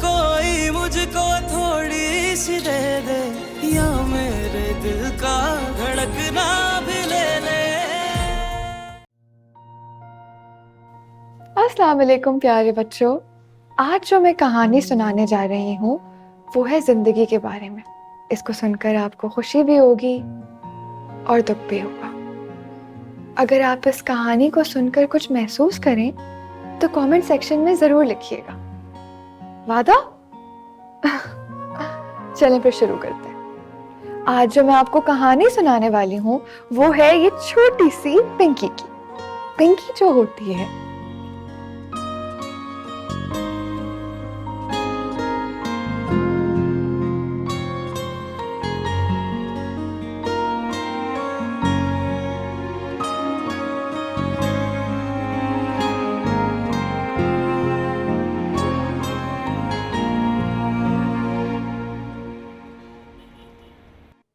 कोई मुझको थोड़ी सी दे दे, या मेरे दिल का धड़कना भी ले ले। अस्सलाम वालेकुम प्यारे बच्चों। आज जो मैं कहानी सुनाने जा रही हूँ वो है जिंदगी के बारे में। इसको सुनकर आपको खुशी भी होगी और दुख भी होगा। अगर आप इस कहानी को सुनकर कुछ महसूस करें तो कमेंट सेक्शन में जरूर लिखिएगा। वादा? चलें फिर शुरू करते हैं। आज जो मैं आपको कहानी सुनाने वाली हूँ वो है ये छोटी सी पिंकी की। पिंकी जो होती है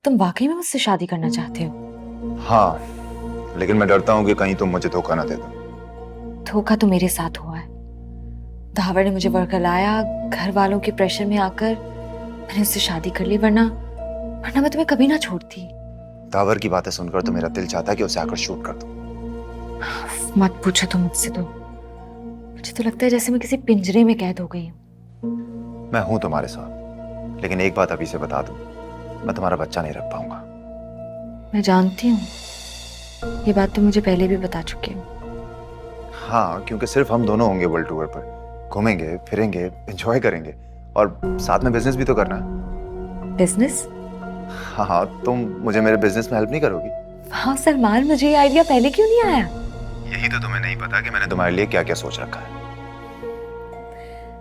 तुम वाकई में मुझसे शादी करना चाहते हो? हाँ, लेकिन मैं डरता हूँ कि कहीं तुम मुझे धोखा ना दे दो। धोखा तो मेरे साथ हुआ है। दावर ने मुझे वर्गलाया, घर वालों के प्रेशर में आकर मैंने उससे शादी कर ली, वरना मैं तुम्हें कभी ना छोड़ती। दावर की बातें सुनकर तो मेरा दिल चाहता है कि उसे आकर शूट कर दूं। मत पूछो तुम मुझसे तो। मुझे तो लगता है जैसे मैं किसी पिंजरे में कैद हो गई हूँ। मैं हूं तुम्हारे साथ, लेकिन एक बात अभी से बता दूं, मैं तुम्हारा बच्चा नहीं रख पाऊंगा। मैं जानती हूँ, ये बात तो मुझे पहले भी बता चुके हो। हाँ, क्योंकि सिर्फ हम दोनों होंगे वर्ल्ड टूर पर। घूमेंगे फिरेंगे, एंजॉय करेंगे और साथ में बिजनेस भी तो करना है। बिजनेस? हाँ, तुम मुझे मेरे बिजनेस में हेल्प नहीं करोगी? हाँ सलमान, मुझे ये आइडिया पहले क्यों नहीं आया? यही तो तुम्हें नहीं पता कि मैंने तुम्हारे लिए क्या क्या सोच रखा है।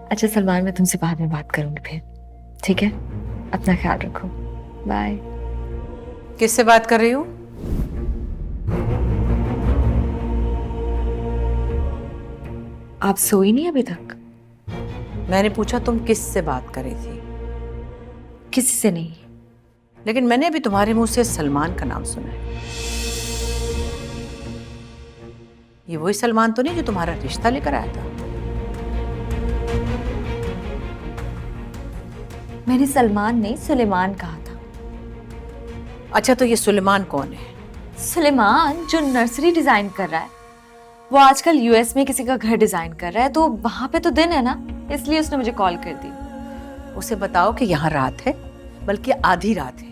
अच्छा सलमान, मैं तुमसे बाद में बात करूंगी फिर, ठीक है? अपना ख्याल रखो, बाय। किससे बात कर रही हो? आप सोई नहीं अभी तक? मैंने पूछा तुम किससे बात कर रही थी? किसी से नहीं। लेकिन मैंने अभी तुम्हारे मुंह से सलमान का नाम सुना है। ये वही सलमान तो नहीं जो तुम्हारा रिश्ता लेकर आया था? मैंने सलमान नहीं, सुलेमान कहा था। अच्छा, तो ये सुलेमान कौन है? सुलेमान जो नर्सरी डिजाइन कर रहा है, वो आजकल यूएस में किसी का घर डिजाइन कर रहा है, तो वहां पे तो दिन है ना, इसलिए उसने मुझे कॉल कर दी। उसे बताओ कि यहाँ रात है, बल्कि आधी रात है।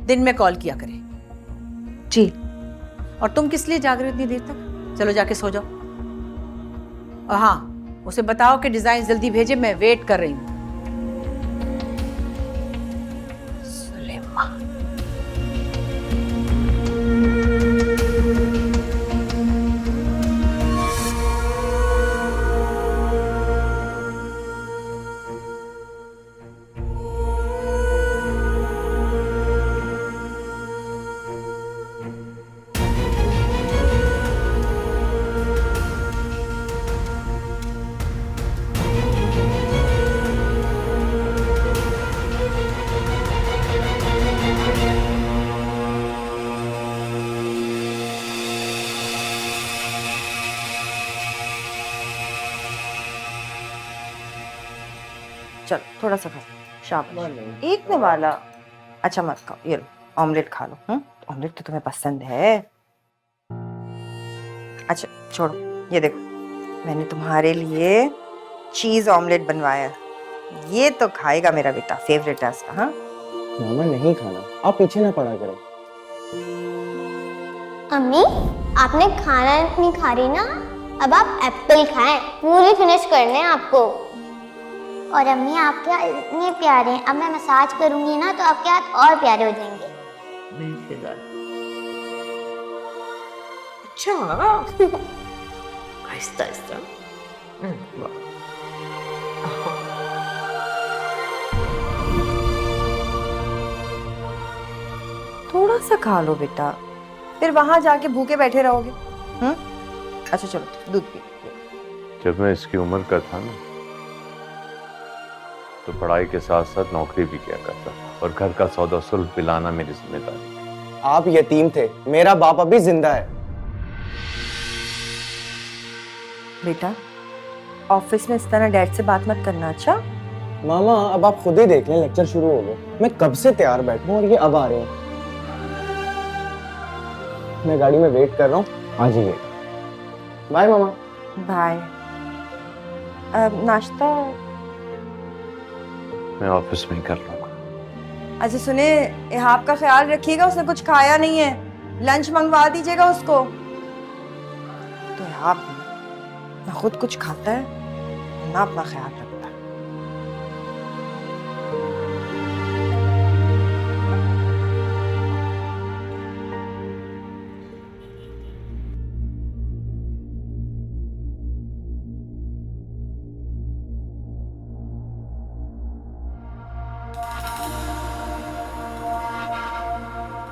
दिन में कॉल किया करे। जी। और तुम किस लिए जाग रहे हो इतनी देर तक? चलो जाके सो जाओ। और हाँ, उसे बताओ कि डिजाइन जल्दी भेजे, मैं वेट कर रही हूँ। सुलेमान। चलो थोड़ा सा खाओ, शाबाश। एक में वाला अच्छा मत खाओ, ये लो ऑमलेट खा लो। ऑमलेट तो तुम्हें पसंद है। अच्छा छोड़ो, ये देखो मैंने तुम्हारे लिए चीज ऑमलेट बनवाया है। ये तो खाएगा मेरा बेटा, फेवरेट है इसका। हाँ मामा नहीं खाना, आप पीछे ना पड़ा करो। अम्मी, आपने खाना नहीं खा रही ना, अब आप एप्पल खाएं, पूरी फिनिश करने हैं आपको। और अम्मी आप क्या इतने प्यारे हैं, अब मैं मसाज करूंगी ना तो आपके हाथ और प्यारे हो जाएंगे। अच्छा आहिस्ता आहिस्ता। थोड़ा सा खा लो बेटा, फिर वहां जाके भूखे बैठे रहोगे। अच्छा चलो दूध पी। जब मैं इसकी उम्र का था ना, तो पढ़ाई के साथ साथ नौकरी भी किया करता था और घर का सौदा सुल्फ पिलाना मेरी जिम्मेदारी। आप यतीम थे, मेरा बाप अभी जिंदा है। बेटा ऑफिस में इस तरह डैड से बात मत करना। अच्छा मामा अब आप खुद ही देख लें, लेक्चर शुरू हो गए। मैं कब से तैयार बैठा हूँ और ये अब आ रहे हैं। मैं गाड़ी में वेट कर रहा हूँ, आ जाइए। बाय मामा। बाय। नाश्ता? मैं ऑफिस में ही कर लूंगा। अच्छा सुने, इहाब का ख्याल रखिएगा, उसने कुछ खाया नहीं है, लंच मंगवा दीजिएगा उसको। तो इहाब ना खुद कुछ खाता है ना अपना ख्याल रखता है।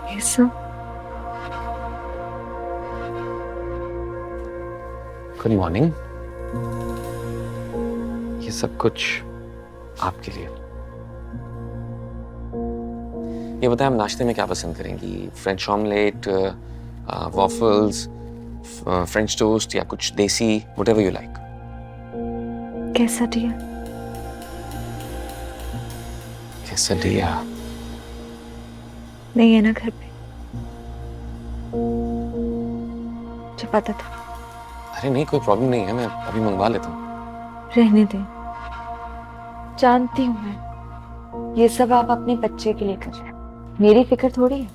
ये सब गुड मॉर्निंग। ये सब कुछ आपके लिए। ये बताएं, आप नाश्ते में क्या पसंद करेंगी? French omelette, waffles, French toast या कुछ देसी, व्हाटएवर यू लाइक। कैसा दिया? कैसा दिया? नहीं है ना घर पे? मुझे पता था। अरे नहीं, कोई प्रॉब्लम नहीं है, मैं अभी मंगवा लेता हूँ। रहने दे, जानती हूँ मैं, ये सब आप अपने बच्चे के लिए कर रहे हैं, मेरी फिक्र थोड़ी है।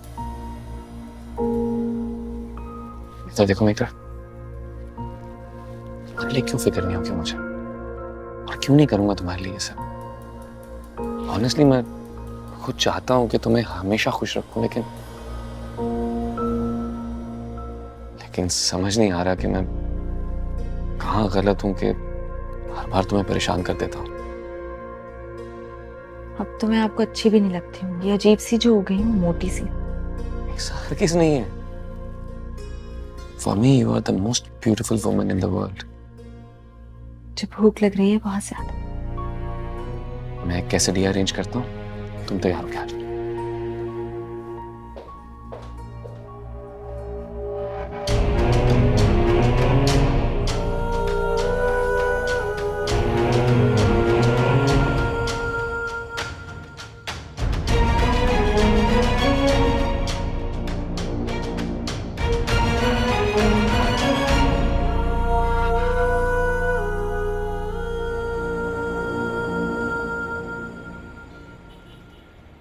तो देखो मित्रा, तुम्हारे लिए क्यों फिक्र नहीं होगी मुझे, और क्यों नहीं करूंगा तुम्हारे लिए ये सब। ऑनेस्टली मैं खुद चाहता हूं कि तुम्हें हमेशा खुश रखूं, लेकिन समझ नहीं आ रहा कि मैं कहाँ गलत हूं कि हर बार तुम्हें परेशान कर देता हूं। अब तो मैं आपको अच्छी भी नहीं लगती हूँ, ये अजीब सी जो हो गई हूँ, मोटी सी। ऐसा हर किस नहीं है। For me, you are the most beautiful woman in the world. मुझे भूख लग रही है बहुत ज्यादा। मैं कैसे डी अरेंज करता हूँ, तुम तैयार हो क्या?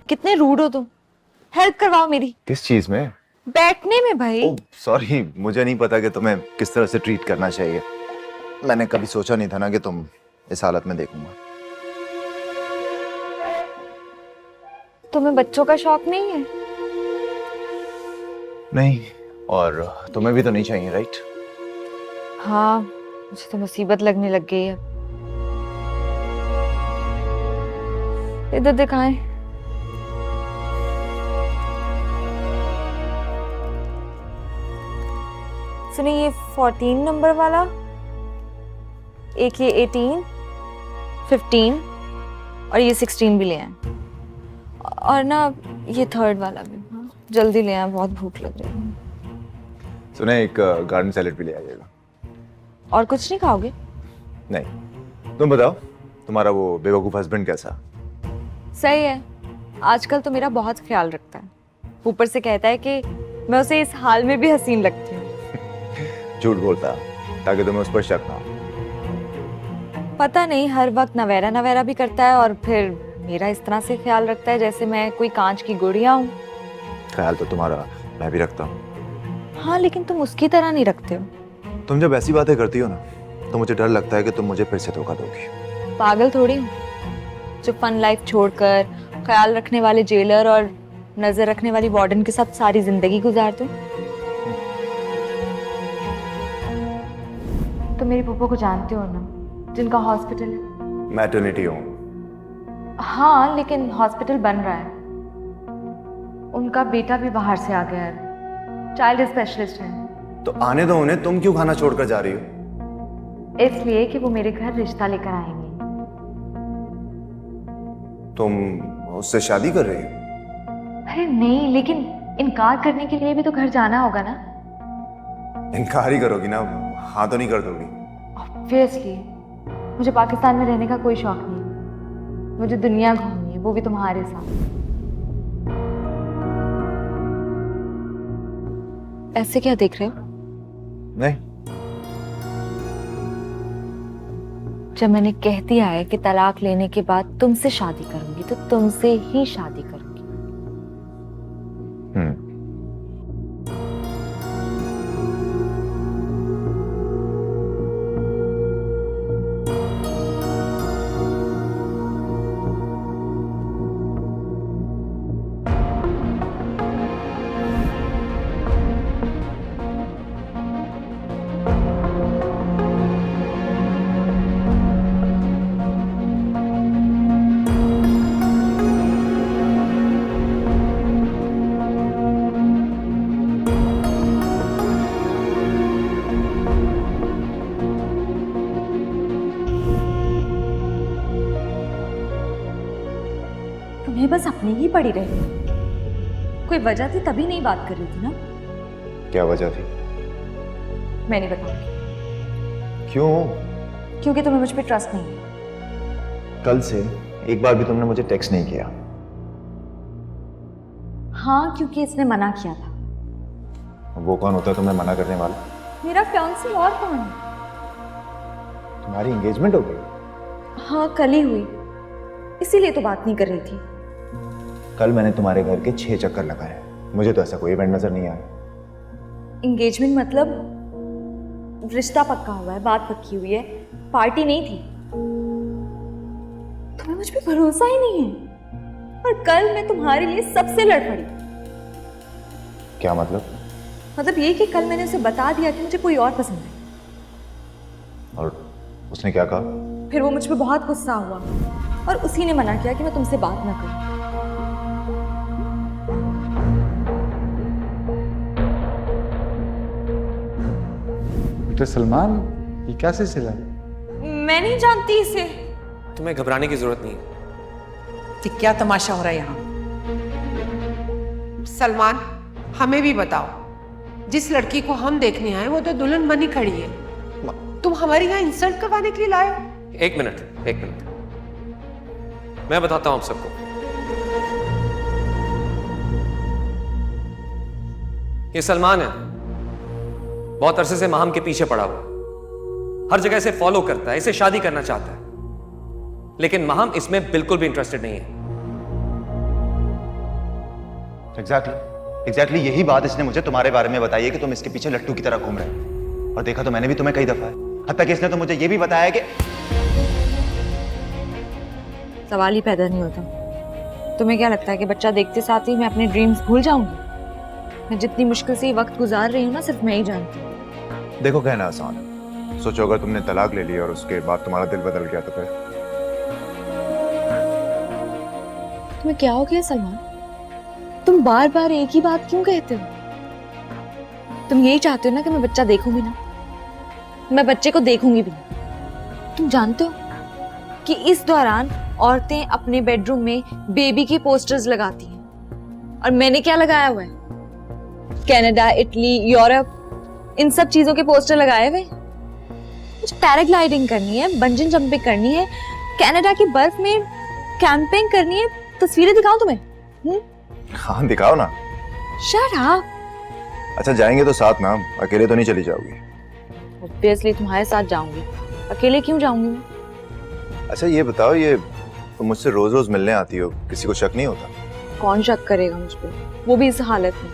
कितने रूड हो तुम, हेल्प करवाओ मेरी। किस चीज में? बैठने में भाई। ओह सॉरी, मुझे नहीं पता कि तुम्हें किस तरह से ट्रीट करना चाहिए। मैंने कभी सोचा नहीं था ना कि तुम इस हालत में देखूंगा। तुम्हें बच्चों का शौक नहीं है? नहीं, और तुम्हें भी तो नहीं चाहिए, राइट? हाँ, मुझे तो मुसीबत लगने लग गई है। इधर दिखाएं। सुनिए, ये 14 नंबर वाला, एक ये 18, 15 और ये 16 भी ले आए, और ना ये थर्ड वाला भी। हाँ, जल्दी ले आए, बहुत भूख लग रही है। सुने, एक गार्डन सैलेड भी ले आइएगा। और कुछ नहीं खाओगे? नहीं, तुम बताओ, तुम्हारा वो बेवकूफ हस्बैंड कैसा? सही है, आजकल तो मेरा बहुत ख्याल रखता है, ऊपर से कहता है कि मैं उसे इस हाल में भी हसीन लगती हूँ। झूठ बोलता ताकि तुम्हें उस पर शक ना हो। पता नहीं, हर वक्त नवेरा नवेरा भी करता है और फिर मेरा इस तरह से ख्याल रखता है जैसे मैं कोई कांच की गुड़िया हूँ। ख्याल तो तुम्हारा मैं भी रखता हूँ। हाँ, लेकिन तुम उसकी तरह नहीं रखते हो। तुम जब ऐसी बातें करती हो ना, तो मुझे डर लगता है कि तुम मुझे फिर से धोखा दोगी। पागल थोड़ी हूँ जो फन लाइफ छोड़कर ख्याल रखने वाले जेलर और नजर रखने वाली वार्डन के साथ सारी जिंदगी गुजार दूं। तो मेरी पप्पो को जानते हो ना, जिनका हॉस्पिटल है? Maternity home. हाँ, लेकिन हॉस्पिटल बन रहा है। उनका बेटा भी बाहर से आ गया है, चाइल्ड स्पेशलिस्ट है। तो आने दो उन्हें, तुम क्यों खाना छोड़कर जा रही हो? इसलिए कि वो मेरे घर रिश्ता लेकर आएंगे। तुम उससे शादी कर रही हो? अरे नहीं, लेकिन इनकार करने के लिए भी तो घर जाना होगा ना। इनकार ही करोगी ना, हाँ तो नहीं कर दोगी? ऑब्वियसली, मुझे पाकिस्तान में रहने का कोई शौक नहीं। मुझे दुनिया घूमनी है, वो भी तुम्हारे साथ। ऐसे क्या देख रहे हो? नहीं, जब मैंने कह दिया है कि तलाक लेने के बाद तुमसे शादी करूंगी तो तुमसे ही शादी करूंगी। तुम्हें बस अपनी ही पड़ी रही, कोई वजह थी तभी नहीं बात कर रही थी ना? क्या वजह थी? मैं नहीं बताऊंगी। क्यों? क्योंकि तुम्हें मुझ पे ट्रस्ट नहीं है। कल से एक बार भी तुमने मुझे टेक्स्ट नहीं किया। हाँ, क्योंकि इसने मना किया था। वो कौन होता है तुम्हें मना करने वाला? मेरा फियांसी। और कौन? तुम्हारी एंगेजमेंट हो गई? हाँ, कल ही हुई, इसीलिए तो बात नहीं कर रही थी। कल मैंने तुम्हारे घर के 6 चक्कर लगाए, मुझे तो ऐसा कोई इवेंट नजर नहीं आया। एंगेजमेंट मतलब रिश्ता पक्का हुआ है, बात पक्की हुई है, पार्टी नहीं थी। तुम्हें मुझ पे भरोसा ही नहीं है। और कल मैं तुम्हारे लिए सबसे लड़ पड़ी। क्या मतलब? मतलब ये कि कल मैंने उसे बता दिया कि मुझे कोई और पसंद है। और उसने क्या कहा? फिर वो मुझ पे बहुत गुस्सा हुआ और उसी ने मना किया कि मैं तुमसे बात ना करूं। बेटा सलमान, ये क्या सिलसिला है? मैं नहीं जानती इसे। तुम्हें घबराने की जरूरत नहीं है। कि क्या तमाशा हो रहा है यहाँ? सलमान, हमें भी बताओ, जिस लड़की को हम देखने आए वो तो दुल्हन बनी खड़ी है, तुम हमारे यहाँ इंसल्ट करवाने के लिए लाए हो? एक मिनट, मैं बताता हूं आप सबको। ये सलमान है, बहुत अरसे से महम के पीछे पड़ा हुआ, हर जगह इसे फॉलो करता है, इसे शादी करना चाहता है, लेकिन महम इसमें बिल्कुल भी इंटरेस्टेड नहीं है। एग्जैक्टली यही बात इसने मुझे तुम्हारे बारे में बताई है कि तुम इसके पीछे लट्टू की तरह घूम रहे हो। और देखा तो मैंने भी तुम्हें कई दफा है, हत्ता कि इसने तो मुझे ये भी बताया कि सवाल ही पैदा नहीं होता। तुम्हें क्या लगता है कि बच्चा देखते साथ ही मैं अपने ड्रीम्स भूल जाऊंगी? मैं जितनी मुश्किल से ये वक्त गुजार रही हूँ ना, सिर्फ मैं ही जानती हूँ। देखो, कहना आसान है, सोचो अगर तुमने तलाक ले लिया और उसके बाद तुम्हारा दिल बदल गया तो फिर? तुम्हें क्या हो गया सलमान? तुम बार बार एक ही बात क्यों कहते हो? तुम यही चाहते हो ना कि मैं बच्चा देखूंगी ना? मैं बच्चे को देखूंगी भी नहीं। तुम जानते हो कि इस दौरान औरतें अपने बेडरूम में बेबी के पोस्टर्स लगाती हैं, और मैंने क्या लगाया हुआ है? कनाडा, इटली, यूरोप, इन सब चीजों के पोस्टर लगाए हुए। मुझे पैराग्लाइडिंग करनी है, बंजिंग जंपिंग करनी है, कनाडा की बर्फ में कैंपिंग करनी है। तस्वीरें दिखाऊं तुम्हें? हाँ दिखाओ ना। Shut up. अच्छा जाएंगे तो साथ ना, अकेले तो नहीं चली जाओगी? ऑब्वियसली तुम्हारे साथ जाऊंगी, अकेले क्यों जाऊंगी मैं? अच्छा ये बताओ, ये तुम मुझसे रोज रोज मिलने आती हो, किसी को शक नहीं होता? कौन शक करेगा मुझ पे, वो भी इस हालत में।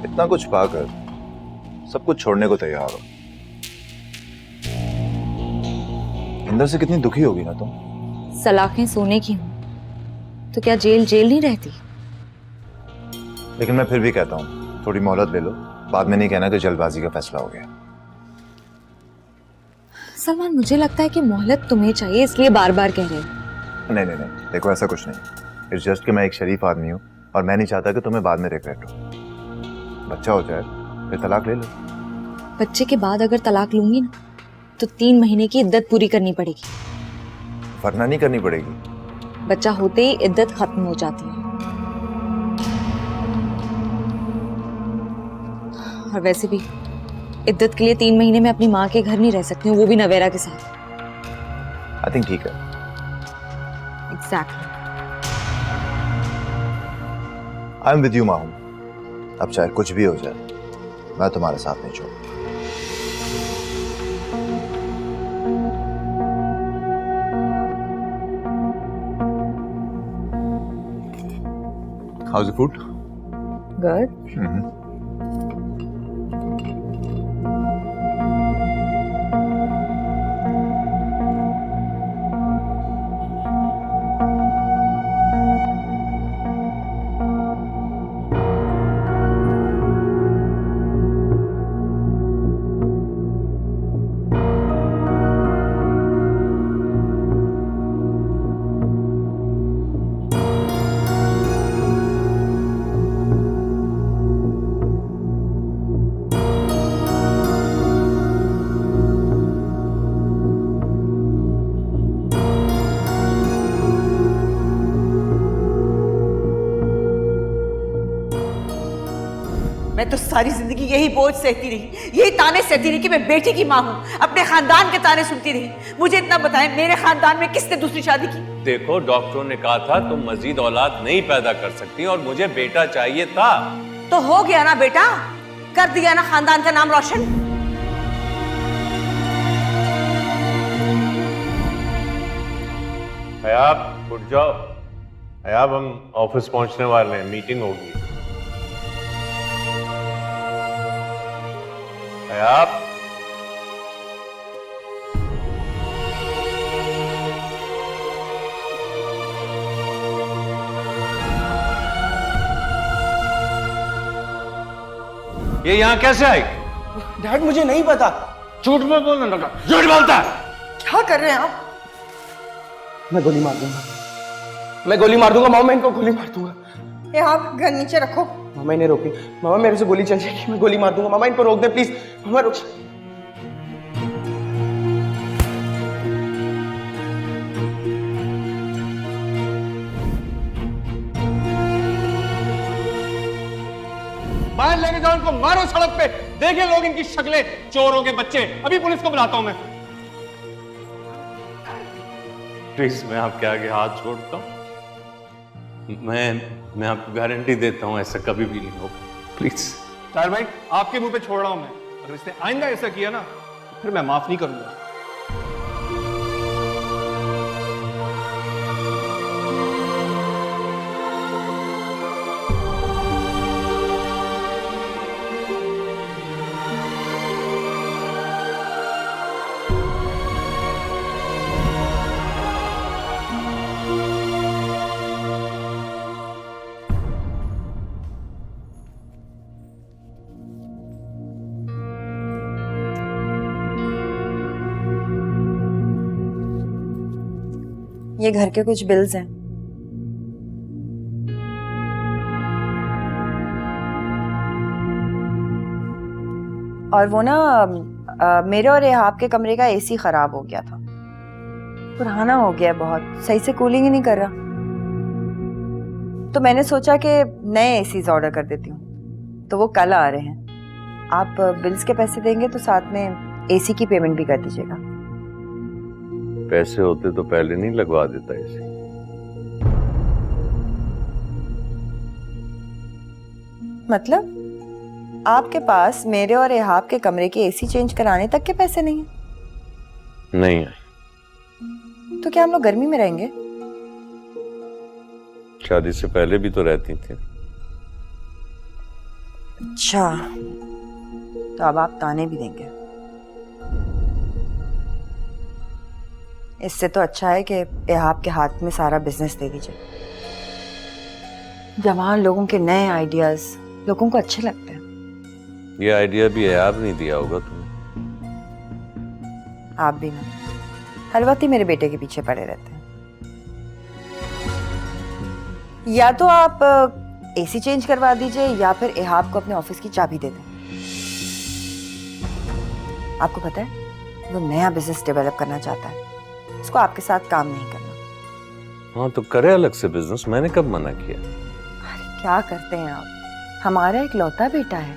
इतना कुछ पाकर सब कुछ छोड़ने को तैयार हो। अंदर से कितनी दुखी होगी ना तुम? सलाखें सोने की हूं तो क्या जेल जेल नहीं रहती? लेकिन मैं फिर भी कहता हूँ, थोड़ी मोहलत ले लो, बाद में नहीं कहना कि जल्दबाजी का फैसला हो गया। सलमान, मुझे लगता है कि मोहलत तुम्हें चाहिए, इसलिए बार बार कह रहे हो। नहीं, देखो ऐसा कुछ नहीं, इट्स जस्ट कि मैं एक शरीफ आदमी हूँ और मैं नहीं चाहता कि तुम्हें बाद में रिग्रेट हो। बच्चा हो जाए फिर तलाक ले लो। बच्चे के बाद अगर तलाक लूंगी ना तो 3 महीने की इद्दत पूरी करनी पड़ेगी। वरना नहीं करनी पड़ेगी। बच्चा होते ही इद्दत खत्म हो जाती है। और वैसे भी इद्दत के लिए 3 महीने में अपनी माँ के घर नहीं रह सकती हूँ, वो भी नवेरा के साथ। आई थिंक ठीक है। Exactly. I am with you Mahum. अब चाहे कुछ भी हो जाए, मैं तुम्हारे साथ नहीं छोड़ूंगा। How's the food? Good. मैं तो सारी जिंदगी यही बोझ सहती रही, यही ताने सहती रही कि मैं बेटी की माँ हूँ, अपने खानदान के ताने सुनती रही। मुझे इतना बताएं, मेरे खानदान में किसने दूसरी शादी की? देखो, डॉक्टरों ने कहा था तुम मजीद औलाद नहीं पैदा कर सकती और मुझे बेटा चाहिए था। तो हो गया ना बेटा, कर दिया ना खानदान का नाम रोशन। हयाब उठ जाओ। हयाब, हम ऑफिस पहुंचने वाले हैं, मीटिंग होगी। हयाब, ये यहाँ कैसे आई? डैड मुझे नहीं पता। झूठ में बोलने लगा। झूठ बोलता है। क्या कर रहे हैं आप? मैं गोली मार दूंगा, मैं गोली मार दूंगा मामा, मैं इनको गोली मार दूंगा। ये आप घर नीचे रखो। मामा इन्हें रोकी, मामा मेरे से गोली चल जाएगी, मैं गोली मार दूंगा। मामा इनको रोक दे प्लीज, मामा रोक। बाहर लेके जाओ इनको, मारो सड़क पे, देखे लोग इनकी शक्लें, चोरों के बच्चे। अभी पुलिस को बुलाता हूं मैं। प्लीज, मैं आपके आगे हाथ जोड़ता हूँ। मैं आपको गारंटी देता हूँ ऐसा कभी भी नहीं होगा। प्लीज। ताहिर भाई, आपके मुंह पे छोड़ रहा हूं मैं। अगर इसने आइंदा ऐसा किया ना, फिर मैं माफ नहीं करूंगा। ये घर के कुछ बिल्स हैं। और वो ना मेरे और एहाब के कमरे का एसी खराब हो गया था, पुराना हो गया बहुत, सही से कूलिंग ही नहीं कर रहा। तो मैंने सोचा कि नए एसीज ऑर्डर कर देती हूँ, तो वो कल आ रहे हैं। आप बिल्स के पैसे देंगे तो साथ में एसी की पेमेंट भी कर दीजिएगा। पैसे होते तो पहले नहीं लगवा देता इसे। मतलब आपके पास मेरे और एहाब के कमरे के एसी चेंज कराने तक के पैसे नहीं हैं? नहीं आई। तो क्या हम लोग गर्मी में रहेंगे? शादी से पहले भी तो रहती थी। अच्छा, तो अब आप ताने भी देंगे। इससे तो अच्छा है कि एहाब के हाथ में सारा बिजनेस दे दीजिए। जवान लोगों के नए आइडियाज लोगों को अच्छे लगते हैं। ये आइडिया भी एहाब नहीं दिया होगा तुम्हें। आप भी ना, हर वक्त ही मेरे बेटे के पीछे पड़े रहते हैं। या तो आप एसी चेंज करवा दीजिए या फिर एहाब को अपने ऑफिस की चाबी दे दें। आपको पता है वो नया बिजनेस डेवलप करना चाहता है, इसको आपके साथ काम नहीं करना। हाँ तो करे अलग से बिजनेस, मैंने कब मना किया? अरे क्या करते हैं आप, हमारा एक लौता बेटा है।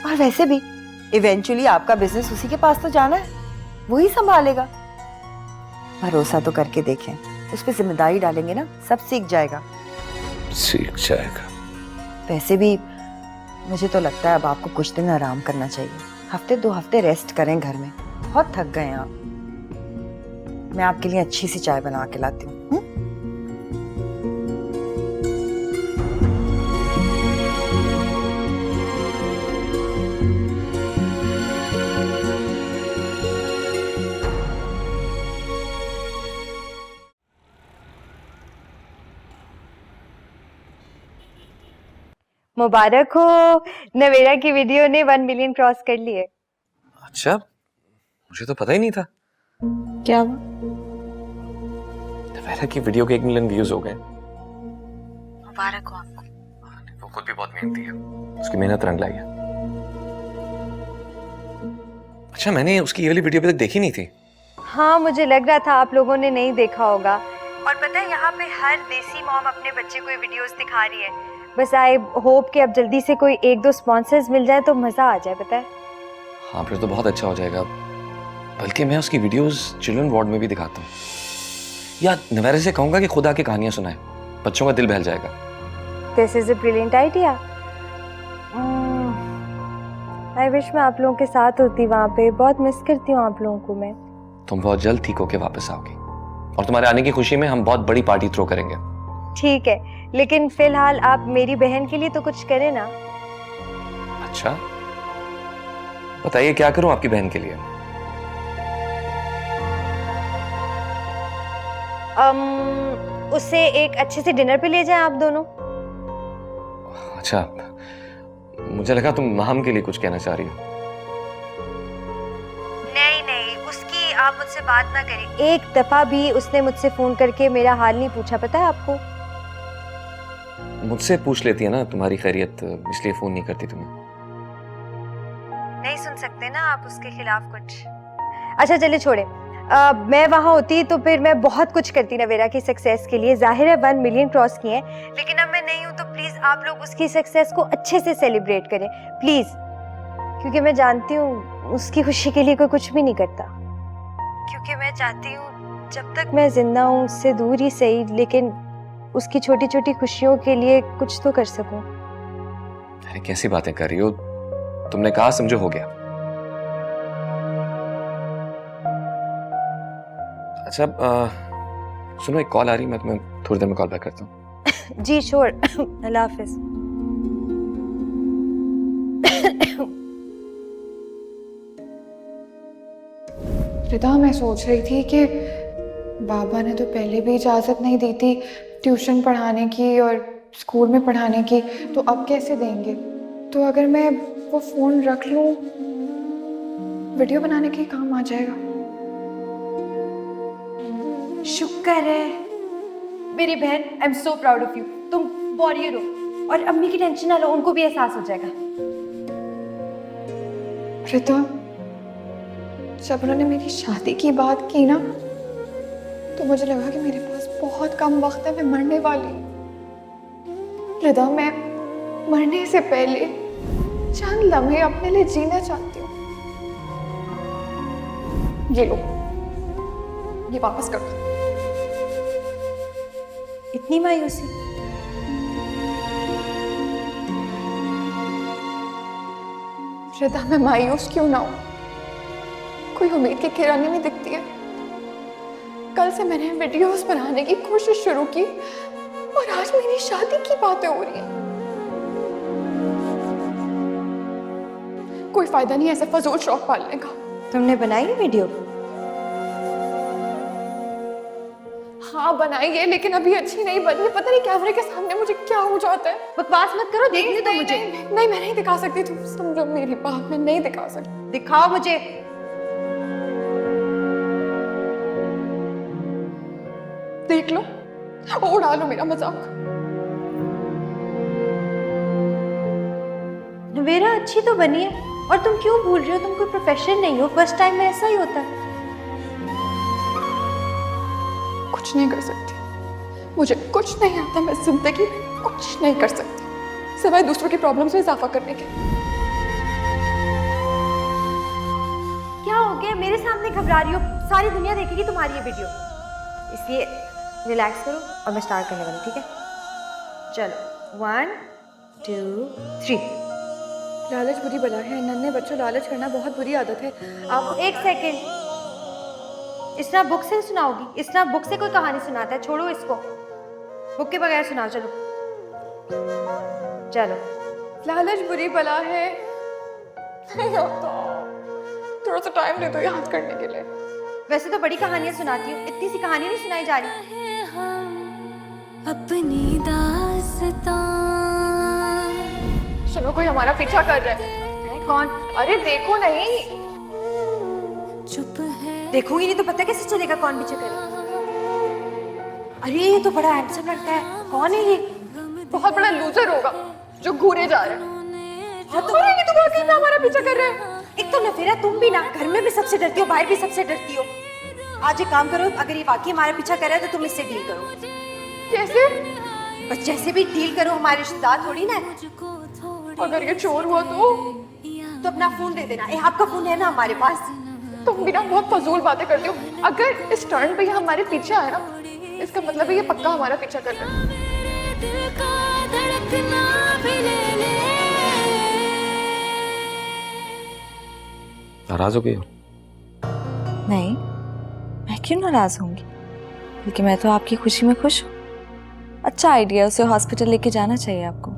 और वैसे भी इवेंचुअली आपका बिजनेस उसी के पास तो जाना है, वही संभालेगा। भरोसा तो करके देखें, उस पर जिम्मेदारी डालेंगे ना, सब सीख जाएगा। सीख जाएगा। वैसे भी मुझे तो लगता है अब आपको कुछ दिन आराम करना चाहिए। हफ्ते 2 हफ्ते रेस्ट करें घर में, बहुत थक गए हैं आप। मैं आपके लिए अच्छी सी चाय बना के लाती हूँ। मुबारक हो, नवेरा की वीडियो ने 1 मिलियन क्रॉस कर लिए। अच्छा, मुझे तो पता ही नहीं था। क्या? नवेरा की वीडियो के 1 मिलियन व्यूज हो गए। मुबारक हो आपको। वो खुद भी बहुत मेहनती है, उसकी मेहनत रंग लाई है। अच्छा, मैंने उसकी ये वाली वीडियो अभी तक देखी नहीं थी। हाँ, मुझे लग रहा था आप लोगों ने नहीं देखा होगा। और पता है, यहाँ पे हर देसी मॉम अपने बच्चे को ये वीडियोस दिखा रही है। बस आई होप कि अब जल्दी से कोई 1-2 स्पॉन्सर्स मिल जाए तो मजा आ जाए, पता है। हाँ, फिर तो बहुत अच्छा हो जाएगा। बल्कि मैं उसकी वीडियोस चिल्ड्रन वार्ड में भी दिखाता हूँ, या नवेरा से कहूंगा कि खुद आके कहानियां सुनाए, बच्चों का दिल बहल जाएगा। This is a brilliant idea. I wish मैं आप लोगों के साथ होती वहाँ पे, बहुत मिस करती हूँ आप लोगों को मैं। तुम बहुत जल्द ठीक होके वापस आओगी, और तुम्हारे आने की खुशी में हम बहुत बड़ी पार्टी थ्रो करेंगे। ठीक है, लेकिन फिलहाल आप मेरी बहन के लिए तो कुछ करें ना। अच्छा, बताइए क्या करूं आपकी बहन के लिए? उसे एक अच्छे से डिनर पे ले जाएं आप दोनों। अच्छा, मुझे लगा तुम माहम के लिए कुछ कहना चाह रही हो। नहीं, उसकी आप मुझसे बात ना करें। एक दफा भी उसने मुझसे फोन करके मेरा हाल नहीं पूछा, पता है आपको। मुझसे पूछ लेती है ना तुम्हारी खैरियत, इसलिए फोन नहीं करती तुम्हें। नहीं सुन सकते ना आप उसके खिलाफ कुछ। अच्छा चलिए छोड़े। मैं वहां होती तो फिर मैं बहुत कुछ करती नवेरा की सक्सेस के लिए। जाहिर है 1 मिलियन क्रॉस किए हैं, लेकिन अब मैं नहीं हूं तो प्लीज आप लोग उसकी सक्सेस को अच्छे से सेलिब्रेट करें प्लीज, क्योंकि मैं जानती हूँ उसकी खुशी के लिए कोई कुछ भी नहीं करता। क्योंकि मैं चाहती हूँ जब तक मैं जिंदा हूँ, उससे दूर ही सही, लेकिन उसकी छोटी छोटी खुशियों के लिए कुछ तो कर सकूं। अरे कैसी बातें कर रही हो, तुमने कहा समझो हो गया। अच्छा, सुनो, एक कॉल आ रही, मैं तुम्हें थोड़ी देर में कॉल बैक करता हूँ। जी श्योर। अल्लाह हाफिज। रिदा, मैं सोच रही थी कि बाबा ने तो पहले भी इजाज़त नहीं दी थी ट्यूशन पढ़ाने की और स्कूल में पढ़ाने की, तो अब कैसे देंगे? तो अगर मैं वो फ़ोन रख लूँ, वीडियो बनाने के काम आ जाएगा। शुक्र है मेरी बहन, I am so proud of you. तुम वॉरियर हो, और अम्मी की टेंशन ना लो, उनको भी एहसास हो जाएगा। रिदा, जब उन्होंने मेरी शादी की बात की ना, तो मुझे लगा कि मेरे पास बहुत कम वक्त है, मैं मरने वाली हूँ। रिदा, मैं मरने से पहले चंद लम्हे अपने लिए जीना चाहती हूँ। ये लो, ये वापस कर दो। इतनी मायूसी? रिदा, मैं मायूस क्यों ना हूं? कोई उम्मीद की किरणें नहीं दिखती है। कल से मैंने वीडियोस बनाने की कोशिश शुरू की, और आज मेरी शादी की बातें हो रही हैं। कोई फायदा नहीं ऐसे फजूल शौक पालने का। तुमने बनाई वीडियो? हाँ बनाई है, लेकिन अभी अच्छी नहीं बनी। पता नहीं कैमरे के सामने मुझे क्या हो जाता है। बकवास मत करो, देखने दो मुझे। नहीं, मैं नहीं दिखा सकती, तुम समझो मेरी बात, मैं नहीं दिखा सकती। दिखाओ मुझे। देख लो, उड़ा लो मेरा मजाक। नवेरा अच्छी तो बनी है, और तुम क्यों भूल रही हो? तुम कोई प्रोफेशनल नहीं हो, फर्स्ट टाइम में ऐसा ही होता है। कुछ नहीं कर सकती, मुझे कुछ नहीं आता। मैं जिंदगी में कुछ नहीं कर सकती सिवाय दूसरों की प्रॉब्लम्स में इजाफा करने के। क्या हो गया? मेरे सामने घबरा रही हो? सारी दुनिया देखेगी तुम्हारी ये वीडियो, इसलिए रिलैक्स करो और मैं स्टार्ट करने वाली, ठीक है? चलो 1 2 3। लालच बुरी बला है, नन्हे बच्चों लालच करना बहुत बुरी आदत है। आप एक सेकेंड, इस तरह बुक से सुनाओगी? इस तरह बुक से कोई कहानी सुनाता है? छोड़ो इसको, बुक के बगैर सुनाओ। चलो चलो। लालच बुरी बला है। थोड़ा सा टाइम दे दो याद करने के लिए। वैसे तो बड़ी कहानियां सुनाती हूँ, इतनी सी कहानी नहीं सुनाई जा रही। अपनी दास्तां सुनो, कोई हमारा पीछा कर रहा है। कौन? अरे देखो नहीं। चुप है देखूंगी नहीं तो पता कैसे चलेगा कौन पीछे करे? अरे ये तो बड़ा हैंडसम लगता है, कौन है ये? बहुत बड़ा लूजर होगा जो घूरे जा रहा है। हाँ तो ये तो वाकई में हमारा पीछा कर रहा है। एक तो नफीरा तुम भी ना, घर में भी सबसे डरती हो, बाहर भी सबसे डरती हो। आज एक काम करो, अगर ये वाकई हमारा पीछा कर रहा है तो तुम इससे डील करो। कैसे? बस जैसे भी डील करो, हमारे रिश्तेदार थोड़ी ना है। अगर ये चोर हुआ तो अपना फोन दे देना। आपका फोन है ना हमारे पास? तुम भी ना बहुत फजूल बातें करती हो। अगर इस टर्न पे ये हमारे पीछे आया ना, इसका मतलब है ये पक्का हमारा पीछा कर रहा है। दिल का धड़कना भी ले ले। नाराज हो गई हो? नहीं, मैं क्यों नाराज होंगी, बल्कि मैं तो आपकी खुशी में खुश हूँ। अच्छा आइडिया, उसे हॉस्पिटल लेके जाना चाहिए आपको।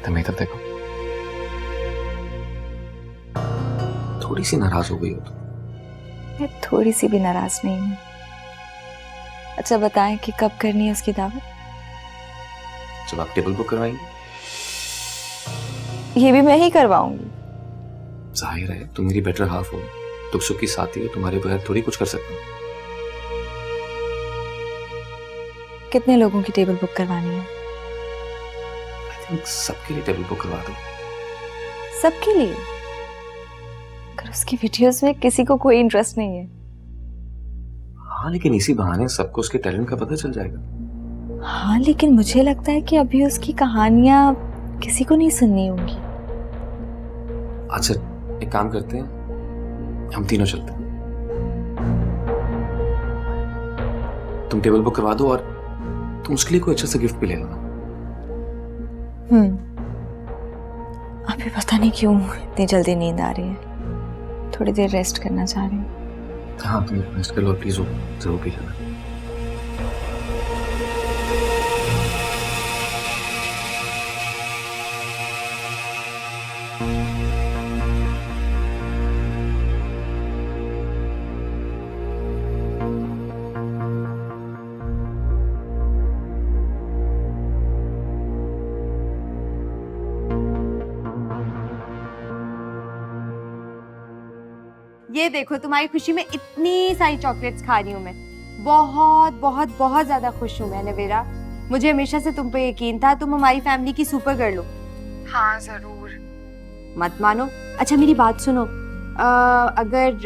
तुम इधर देखो, थोड़ी सी नाराज हो गई हो तुम। मैं थोड़ी सी भी नाराज नहीं हूँ। अच्छा बताएं कि कब करनी है उसकी दावत? जब आप टेबल बुक करवाएंगे। ये भी मैं ही करवाऊंगी। जाहिर है तुम मेरी बेटर हाफ हो, दुख सुख की साथी हो, तुम्हारे बगैर थोड़ी कुछ कर सकता हूँ। कितने लोगों की टेबल बुक करवानी है? आई थिंक सबके लिए टेबल बुक करवा दो। सबके लिए? अगर उसकी वीडियोस में किसी को कोई इंटरेस्ट नहीं है। हाँ लेकिन इसी बहाने सबको उसके टैलेंट का पता चल जाएगा। हाँ लेकिन मुझे लगता है कि अभी उसकी कहानियां किसी को नहीं सुननी होंगी। अच्छा एक काम करते हैं, हम तीनों चलते हैं। तुम टेबल बुक करवा दो और तुम उसके लिए कोई अच्छा सा गिफ्ट भी ले लेना। अभी पता नहीं क्यों इतनी जल्दी नींद आ रही है, थोड़ी देर रेस्ट करना चाह रही हूँ। हाँ तुम रेस्ट कर लो, प्लीज हो जरूर पी लेना। ये देखो, तुम्हारी खुशी में इतनी सारी चॉकलेट्स खा रही हूँ मैं। बहुत बहुत बहुत ज्यादा खुश हूँ मैं नवेरा। मुझे हमेशा से तुम पे यकीन था, तुम हमारी फैमिली की सुपर गर्ल हो। हाँ जरूर। मत मानो। अच्छा मेरी बात सुनो, अगर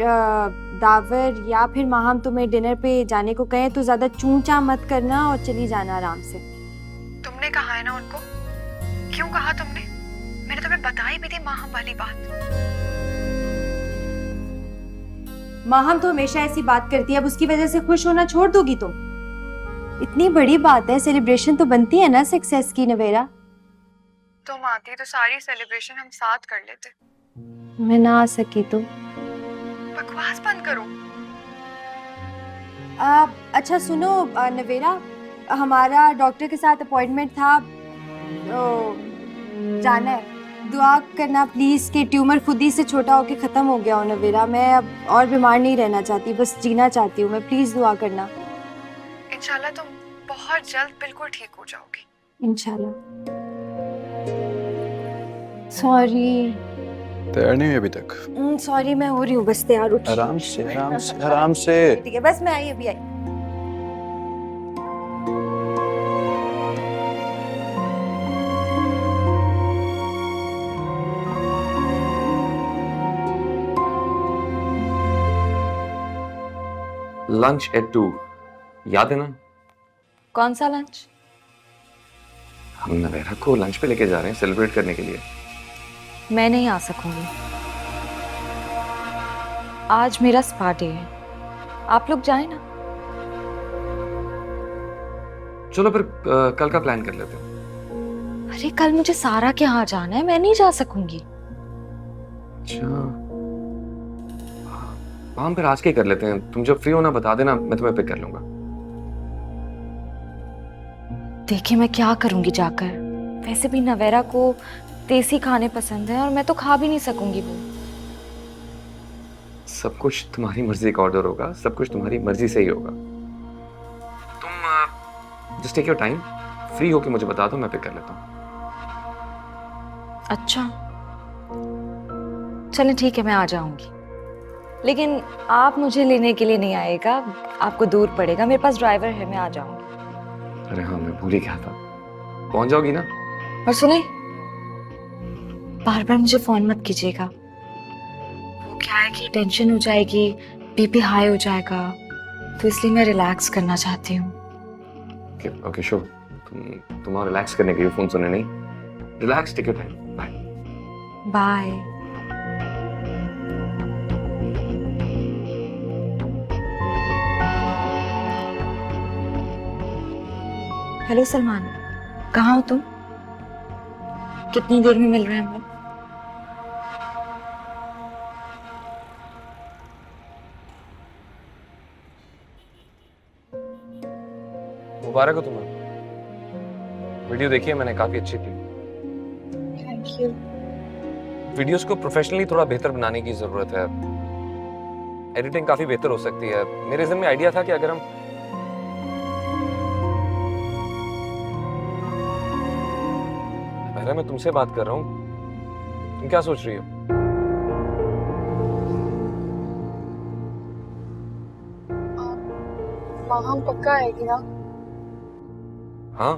दावर या फिर माहम तुम्हें डिनर पे जाने को कहें तो ज्यादा चूंचा मत करना और चली जाना आराम से। तुमने कहा है ना उनको? क्यों कहा तुमने? मैंने तुम्हें बताई भी थी माहम वाली बात। माहम तो हमेशा ऐसी बात करती है, अब उसकी वजह से खुश होना छोड़ दोगी तुम? इतनी बड़ी बात है, सेलिब्रेशन तो बनती है ना सक्सेस की नवेरा। तुम आती तो सारी सेलिब्रेशन हम साथ कर लेते। मैं ना आ सकी तो? बकवास बंद करो। अच्छा सुनो नवेरा, हमारा डॉक्टर के साथ अपॉइंटमेंट था, जाना है। दुआ करना प्लीज कि ट्यूमर खुद ही से छोटा होके खत्म हो गया हो नवेरा। मैं अब और बीमार नहीं रहना चाहती, बस जीना चाहती हूँ मैं। प्लीज दुआ करना। इंशाल्लाह तुम बहुत जल्द बिल्कुल ठीक हो जाओगी। इंशाल्लाह। सॉरी। तैयार नहीं हुई अभी तक? सॉरी, मैं हो रही हूँ, बस तैयार उठ। आराम से आराम से आराम से। ठीक है, बस मैं आई, अभी आई। लंच एट 2, याद है ना? कौन सा लंच? हम नवेरा को लंच पे लेके जा रहे हैं सेलिब्रेट करने के लिए। मैं नहीं आ सकूंगी। आज मेरा स्पा डे है, आप लोग जाएं ना। चलो फिर कल का प्लान कर लेते हैं। अरे कल मुझे सारा के यहाँ जाना है, मैं नहीं जा सकूंगी। अच्छा हम फिर आज के ही कर लेते हैं। तुम जब फ्री हो ना बता देना, मैं तुम्हें पिक कर लूंगा। देखिए मैं क्या करूंगी जाकर, वैसे भी नवेरा को देसी खाने पसंद है और मैं तो खा भी नहीं सकूंगी वो। सब कुछ तुम्हारी मर्जी का ऑर्डर होगा, सब कुछ तुम्हारी मर्जी से ही होगा। तुम just take your time, free होके मुझे बता दो, मैं पिक कर लेता हूँ। अच्छा चलें ठीक है, मैं आ जाऊंगी, लेकिन आप मुझे लेने के लिए नहीं आएगा, आपको दूर पड़ेगा। मेरे पास ड्राइवर है, मैं आ जाऊंगी। अरे हाँ मैं भूल ही गया था। पहुंच जाओगी ना? और सुने, बार बार मुझे फोन मत कीजिएगा, वो क्या है कि टेंशन हो जाएगी, बीपी हाई हो जाएगा, तो इसलिए मैं रिलैक्स करना चाहती हूँ। ओके श्योर, तुम रिलैक्स करने के लिए फोन सुने नहीं। Relax, take your time, bye bye. Hello Salman, कहाँ हो तुम? कितनी देर में मिल रहे हैं हम लोग? मुबारक हो तुम्हें, वीडियो देखी है मैंने, काफी अच्छी थी। Thank you. वीडियोस को प्रोफेशनली थोड़ा बेहतर बनाने की जरूरत है, एडिटिंग काफी बेहतर हो सकती है। मेरे ज़हन में आइडिया था कि अगर हम मैं तुमसे बात कर रहा हूँ, तुम क्या सोच रही हो? वहाँ पक्का आएगी ना? हाँ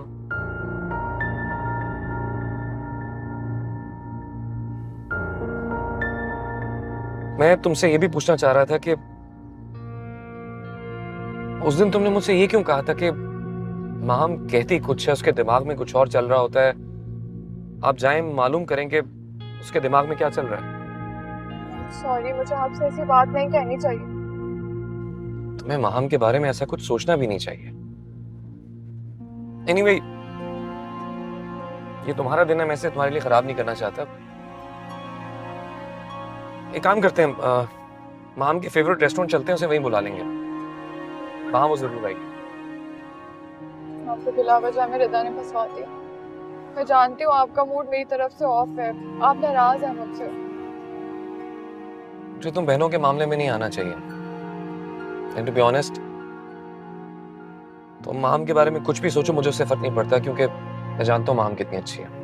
मैं तुमसे ये भी पूछना चाह रहा था कि उस दिन तुमने मुझसे ये क्यों कहा था कि माम कहती कुछ है, उसके दिमाग में कुछ और चल रहा होता है, आप जाएं मालूम करेंगे उसके दिमाग में क्या चल रहा है। सॉरी, मुझे आपसे ऐसी बात नहीं कहनी चाहिए। तुम्हें माहम के बारे में ऐसा कुछ सोचना भी नहीं चाहिए। एनीवे, ये तुम्हारा दिन है, मैं इसे तुम्हारे लिए खराब नहीं करना चाहता। एक काम करते हैं, माहम के फेवरेट रेस्टोरेंट चलते हैं, उसे वहीं बुला लेंगे, वहां वो जरूर आएगी। आपको बिला वजह में रिदा ने फंसवा दिया। मैं जानती हूँ आपका मूड मेरी तरफ से ऑफ है, आप नाराज हैं मुझसे। मुझे तुम बहनों के मामले में नहीं आना चाहिए। एंड टू बी ऑनेस्ट, तुम माम के बारे में कुछ भी सोचो, मुझे उससे फर्क नहीं पड़ता, क्योंकि मैं जानता हूँ माम कितनी अच्छी है।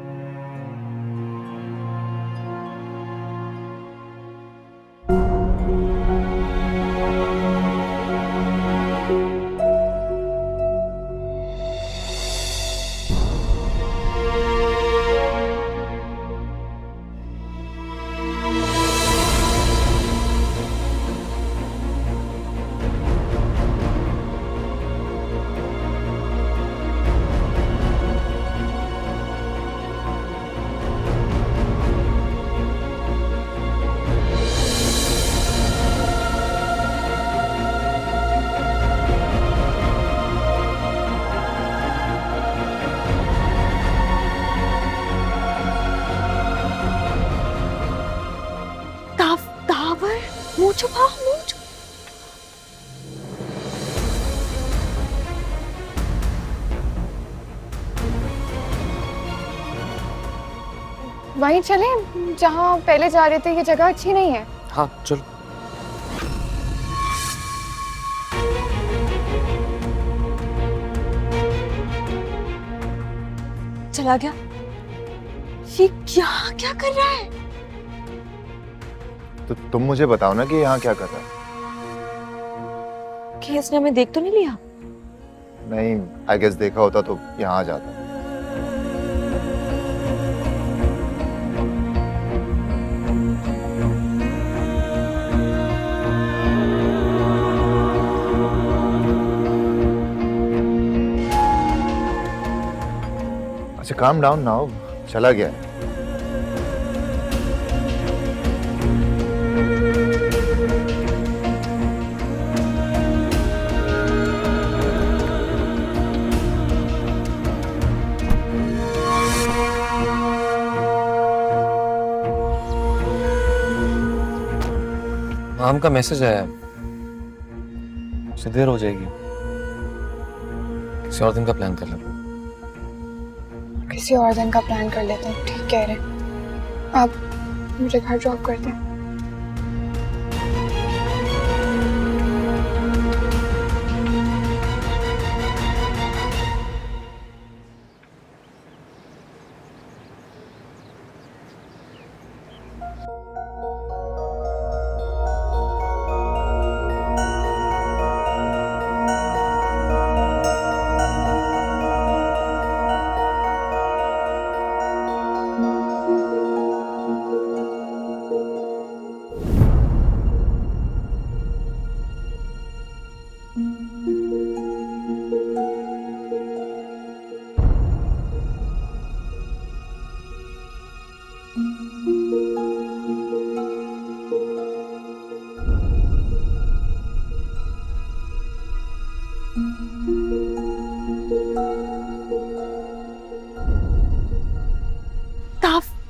मुंह छुपाओ, मुंह वहीं चलें जहाँ पहले जा रहे थे, ये जगह अच्छी नहीं है। हाँ चलो। चला गया। ये यहाँ क्या कर रहा है? तो तुम मुझे बताओ ना कि यहाँ क्या कर रहा है। कि इसने हमें देख तो नहीं लिया? नहीं, आई गेस देखा होता तो यहाँ आ जाता। अच्छा, काम डाउन नाउ, चला गया है। माम का मैसेज आया, उसे देर हो जाएगी, किसी और दिन का प्लान कर लो। किसी और दिन का प्लान कर लेते हैं, ठीक कह रहे हैं। आप मुझे घर ड्रॉप कर दें।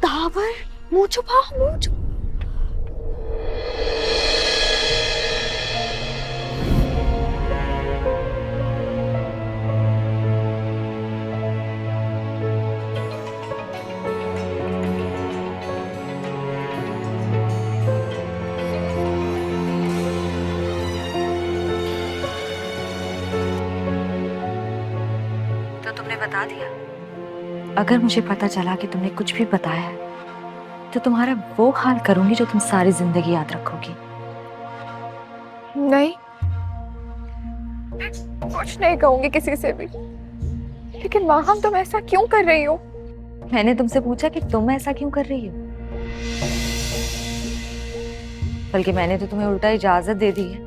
तावर, मुंह छुपा, मुंह छुपा। तो तुमने बता दिया? अगर मुझे पता चला कि तुमने कुछ भी बताया है तो तुम्हारा वो हाल करूंगी जो तुम सारी जिंदगी याद रखोगी। नहीं, मैं कुछ नहीं कहूंगी किसी से भी। लेकिन माहम, तुम ऐसा क्यों कर रही हो? मैंने तुमसे पूछा कि तुम ऐसा क्यों कर रही हो? बल्कि मैंने तो तुम्हें उल्टा इजाजत दे दी है,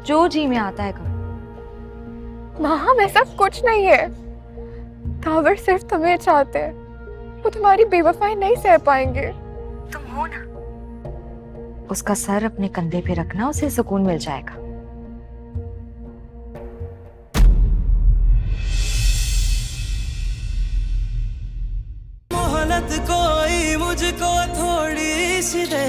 जो जी में आता है करो। माहम, ऐसा कुछ नहीं है। तावर सिर्फ तुम्हें चाहते हैं, वो तुम्हारी बेवफाई नहीं सह पाएंगे। तुम हो ना, उसका सर अपने कंधे पे रखना, उसे सुकून मिल जाएगा। मोहलत कोई मुझको थोड़ी सी दे